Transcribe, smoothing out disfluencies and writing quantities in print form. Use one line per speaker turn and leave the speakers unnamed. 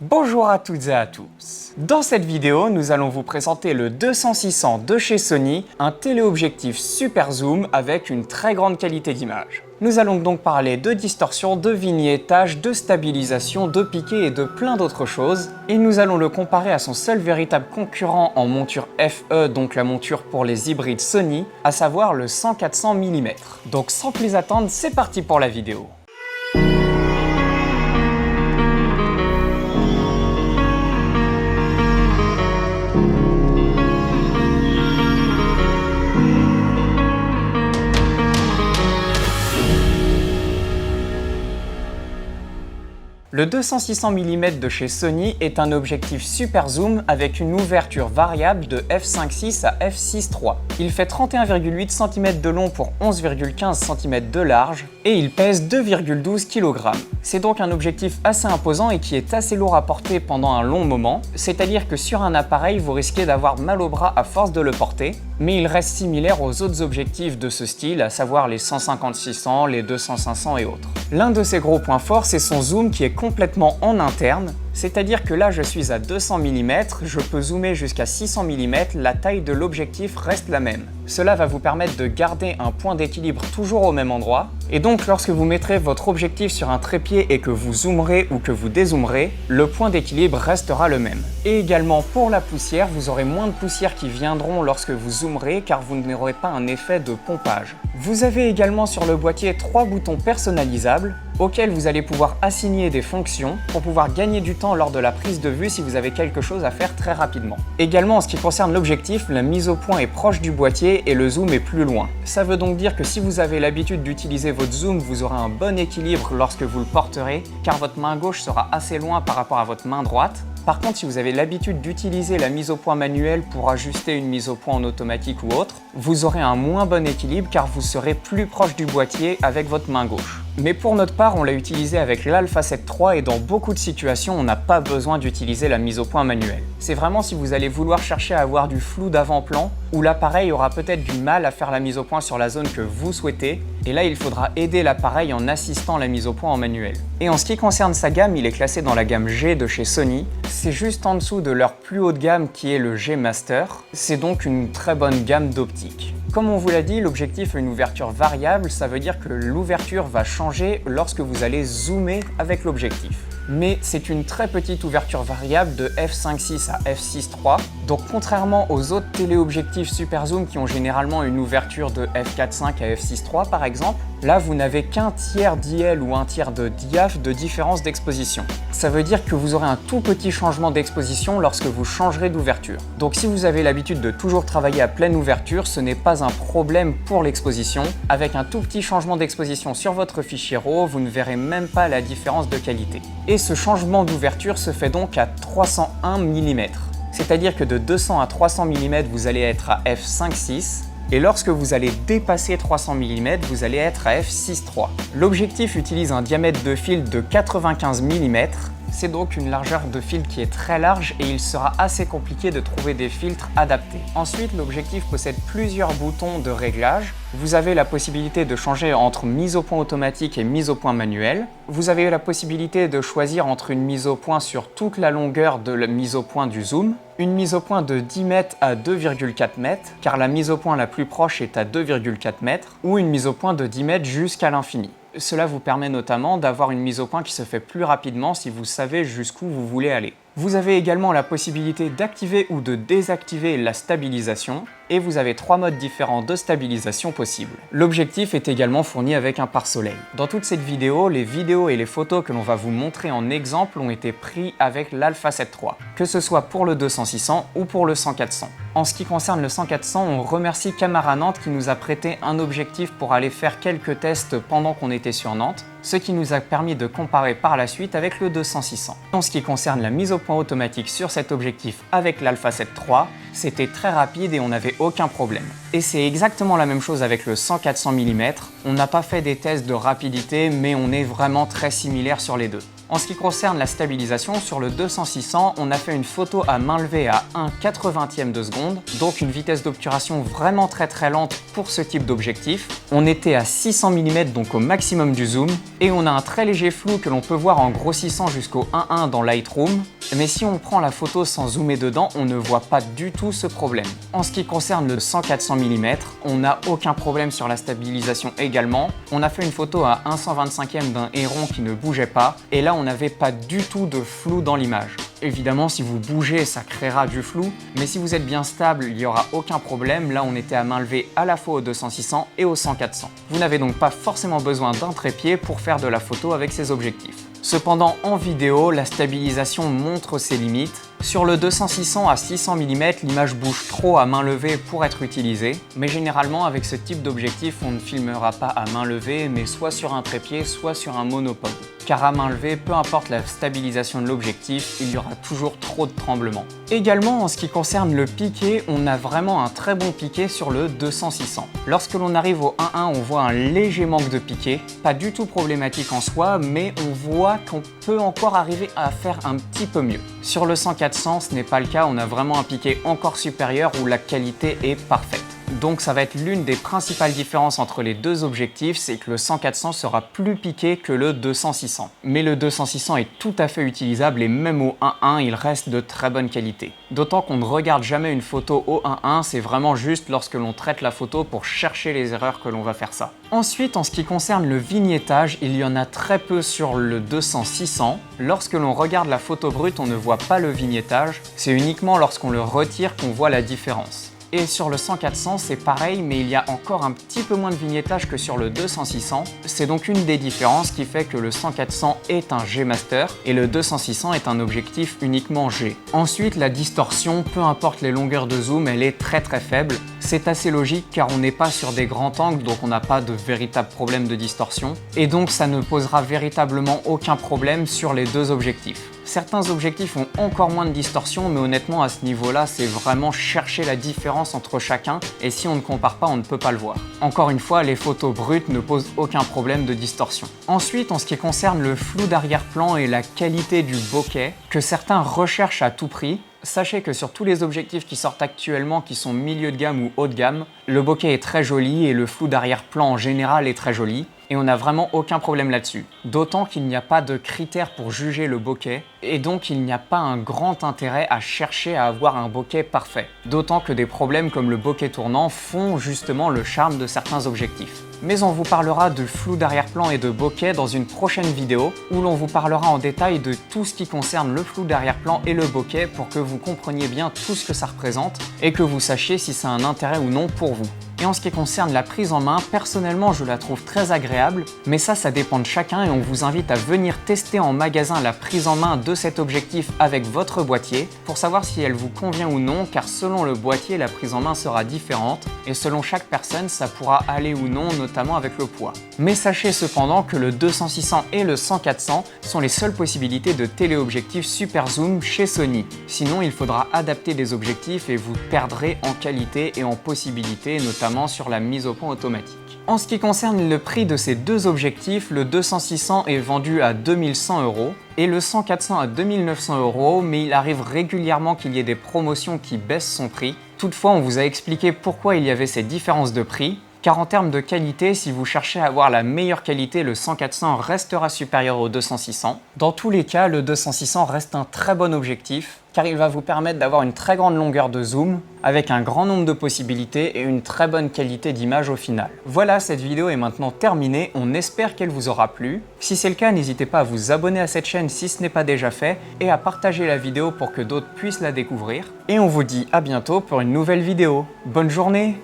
Bonjour à toutes et à tous. Dans cette vidéo, nous allons vous présenter le 200-600 de chez Sony, un téléobjectif super zoom avec une très grande qualité d'image. Nous allons donc parler de distorsion, de vignettage, de stabilisation, de piqué et de plein d'autres choses. Et nous allons le comparer à son seul véritable concurrent en monture FE, donc la monture pour les hybrides Sony, à savoir le 100-400 mm. Donc sans plus attendre, c'est parti pour la vidéo. Le 200-600 mm de chez Sony est un objectif super zoom avec une ouverture variable de f5.6 à f6.3. Il fait 31,8 cm de long pour 11,15 cm de large et il pèse 2,12 kg. C'est donc un objectif assez imposant et qui est assez lourd à porter pendant un long moment, c'est-à-dire que sur un appareil vous risquez d'avoir mal au bras à force de le porter, mais il reste similaire aux autres objectifs de ce style, à savoir les 150-600, les 200-500 et autres. L'un de ses gros points forts, c'est son zoom qui est complètement en interne, c'est-à-dire que là je suis à 200 mm, je peux zoomer jusqu'à 600 mm, la taille de l'objectif reste la même. Cela va vous permettre de garder un point d'équilibre toujours au même endroit, et donc lorsque vous mettrez votre objectif sur un trépied et que vous zoomerez ou que vous dézoomerez, le point d'équilibre restera le même. Et également pour la poussière, vous aurez moins de poussière qui viendront lorsque vous zoomerez car vous n'aurez pas un effet de pompage. Vous avez également sur le boîtier 3 boutons personnalisables auxquels vous allez pouvoir assigner des fonctions pour pouvoir gagner du temps lors de la prise de vue si vous avez quelque chose à faire très rapidement. Également en ce qui concerne l'objectif, la mise au point est proche du boîtier et le zoom est plus loin. Ça veut donc dire que si vous avez l'habitude d'utiliser votre zoom, vous aurez un bon équilibre lorsque vous le porterez car votre main gauche sera assez loin par rapport à votre main droite. Par contre, si vous avez l'habitude d'utiliser la mise au point manuelle pour ajuster une mise au point en automatique ou autre, vous aurez un moins bon équilibre car vous serez plus proche du boîtier avec votre main gauche. Mais pour notre part, on l'a utilisé avec l'Alpha 7 III et dans beaucoup de situations, on n'a pas besoin d'utiliser la mise au point manuelle. C'est vraiment si vous allez vouloir chercher à avoir du flou d'avant-plan où l'appareil aura peut-être du mal à faire la mise au point sur la zone que vous souhaitez et là, il faudra aider l'appareil en assistant la mise au point en manuel. Et en ce qui concerne sa gamme, il est classé dans la gamme G de chez Sony. C'est juste en dessous de leur plus haut de gamme qui est le G Master. C'est donc une très bonne gamme d'optique. Comme on vous l'a dit, l'objectif a une ouverture variable, ça veut dire que l'ouverture va changer lorsque vous allez zoomer avec l'objectif. Mais c'est une très petite ouverture variable de f5.6 à f6.3. Donc contrairement aux autres téléobjectifs super zoom qui ont généralement une ouverture de f4.5 à f6.3 par exemple, là vous n'avez qu'un tiers d'IL ou un tiers de diaph de différence d'exposition. Ça veut dire que vous aurez un tout petit changement d'exposition lorsque vous changerez d'ouverture. Donc si vous avez l'habitude de toujours travailler à pleine ouverture, ce n'est pas un problème pour l'exposition. Avec un tout petit changement d'exposition sur votre fichier RAW, vous ne verrez même pas la différence de qualité. Et ce changement d'ouverture se fait donc à 301 mm. C'est-à-dire que de 200 à 300 mm, vous allez être à f5.6 et lorsque vous allez dépasser 300 mm, vous allez être à f6.3. L'objectif utilise un diamètre de fil de 95 mm. C'est donc une largeur de fil qui est très large et il sera assez compliqué de trouver des filtres adaptés. Ensuite, l'objectif possède plusieurs boutons de réglage. Vous avez la possibilité de changer entre mise au point automatique et mise au point manuelle. Vous avez la possibilité de choisir entre une mise au point sur toute la longueur de la mise au point du zoom, une mise au point de 10 mètres à 2,4 mètres, car la mise au point la plus proche est à 2,4 mètres, ou une mise au point de 10 mètres jusqu'à l'infini. Cela vous permet notamment d'avoir une mise au point qui se fait plus rapidement si vous savez jusqu'où vous voulez aller. Vous avez également la possibilité d'activer ou de désactiver la stabilisation et vous avez 3 modes différents de stabilisation possibles. L'objectif est également fourni avec un pare-soleil. Dans toute cette vidéo, les vidéos et les photos que l'on va vous montrer en exemple ont été pris avec l'Alpha 7 III, que ce soit pour le 200-600 ou pour le 100-400. En ce qui concerne le 100-400, on remercie Camara Nantes qui nous a prêté un objectif pour aller faire quelques tests pendant qu'on était sur Nantes, ce qui nous a permis de comparer par la suite avec le 200-600. En ce qui concerne la mise au point automatique sur cet objectif avec l'Alpha 7 III, c'était très rapide et on n'avait aucun problème. Et c'est exactement la même chose avec le 100-400 mm. On n'a pas fait des tests de rapidité, mais on est vraiment très similaires sur les deux. En ce qui concerne la stabilisation, sur le 200-600, on a fait une photo à main levée à 1/80e de seconde, donc une vitesse d'obturation vraiment très lente pour ce type d'objectif. On était à 600 mm, donc au maximum du zoom, et on a un très léger flou que l'on peut voir en grossissant jusqu'au 1.1 dans Lightroom, mais si on prend la photo sans zoomer dedans, on ne voit pas du tout ce problème. En ce qui concerne le 100-400 mm, on n'a aucun problème sur la stabilisation également. On a fait une photo à 1/125e d'un héron qui ne bougeait pas, et là on n'avait pas du tout de flou dans l'image. Évidemment, si vous bougez, ça créera du flou, mais si vous êtes bien stable, il n'y aura aucun problème. Là, on était à main levée à la fois au 200-600 et au 100-400. Vous n'avez donc pas forcément besoin d'un trépied pour faire de la photo avec ces objectifs. Cependant, en vidéo, la stabilisation montre ses limites. Sur le 200-600 à 600 mm, l'image bouge trop à main levée pour être utilisée, mais généralement avec ce type d'objectif, on ne filmera pas à main levée, mais soit sur un trépied, soit sur un monopode. Car à main levée, peu importe la stabilisation de l'objectif, il y aura toujours trop de tremblements. Également, en ce qui concerne le piqué, on a vraiment un très bon piqué sur le 200-600. Lorsque l'on arrive au 1.1, on voit un léger manque de piqué, pas du tout problématique en soi, mais on voit qu'on peut encore arriver à faire un petit peu mieux. Sur le 100-400, ce n'est pas le cas, on a vraiment un piqué encore supérieur où la qualité est parfaite. Donc ça va être l'une des principales différences entre les deux objectifs, c'est que le 100-400 sera plus piqué que le 200-600. Mais le 200-600 est tout à fait utilisable et même au 1.1, il reste de très bonne qualité. D'autant qu'on ne regarde jamais une photo au 1.1, c'est vraiment juste lorsque l'on traite la photo pour chercher les erreurs que l'on va faire ça. Ensuite, en ce qui concerne le vignettage, il y en a très peu sur le 200-600. Lorsque l'on regarde la photo brute, on ne voit pas le vignettage, c'est uniquement lorsqu'on le retire qu'on voit la différence. Et sur le 100-400, c'est pareil, mais il y a encore un petit peu moins de vignettage que sur le 200-600. C'est donc une des différences qui fait que le 100-400 est un G Master et le 200-600 est un objectif uniquement G. Ensuite, la distorsion, peu importe les longueurs de zoom, elle est très faible. C'est assez logique car on n'est pas sur des grands angles, donc on n'a pas de véritable problème de distorsion. Et donc ça ne posera véritablement aucun problème sur les deux objectifs. Certains objectifs ont encore moins de distorsion, mais honnêtement à ce niveau-là, c'est vraiment chercher la différence entre chacun, et si on ne compare pas, on ne peut pas le voir. Encore une fois, les photos brutes ne posent aucun problème de distorsion. Ensuite, en ce qui concerne le flou d'arrière-plan et la qualité du bokeh, que certains recherchent à tout prix, sachez que sur tous les objectifs qui sortent actuellement, qui sont milieu de gamme ou haut de gamme, le bokeh est très joli et le flou d'arrière-plan en général est très joli. Et on n'a vraiment aucun problème là-dessus. D'autant qu'il n'y a pas de critères pour juger le bokeh, et donc il n'y a pas un grand intérêt à chercher à avoir un bokeh parfait. D'autant que des problèmes comme le bokeh tournant font justement le charme de certains objectifs. Mais on vous parlera de flou d'arrière-plan et de bokeh dans une prochaine vidéo, où l'on vous parlera en détail de tout ce qui concerne le flou d'arrière-plan et le bokeh pour que vous compreniez bien tout ce que ça représente, et que vous sachiez si ça a un intérêt ou non pour vous. Et en ce qui concerne la prise en main, personnellement je la trouve très agréable, mais ça dépend de chacun et on vous invite à venir tester en magasin la prise en main de cet objectif avec votre boîtier pour savoir si elle vous convient ou non, car selon le boîtier, la prise en main sera différente et selon chaque personne, ça pourra aller ou non, notamment avec le poids. Mais sachez cependant que le 200-600 et le 100-400 sont les seules possibilités de téléobjectifs super zoom chez Sony. Sinon, il faudra adapter des objectifs et vous perdrez en qualité et en possibilité, notamment sur la mise au point automatique. En ce qui concerne le prix de ces deux objectifs, le 200-600 est vendu à 2100 € et le 100-400 à 2900 €, mais il arrive régulièrement qu'il y ait des promotions qui baissent son prix. Toutefois, on vous a expliqué pourquoi il y avait ces différences de prix. Car en termes de qualité, si vous cherchez à avoir la meilleure qualité, le 100-400 restera supérieur au 200-600. Dans tous les cas, le 200-600 reste un très bon objectif, car il va vous permettre d'avoir une très grande longueur de zoom, avec un grand nombre de possibilités et une très bonne qualité d'image au final. Voilà, cette vidéo est maintenant terminée, on espère qu'elle vous aura plu. Si c'est le cas, n'hésitez pas à vous abonner à cette chaîne si ce n'est pas déjà fait, et à partager la vidéo pour que d'autres puissent la découvrir. Et on vous dit à bientôt pour une nouvelle vidéo. Bonne journée!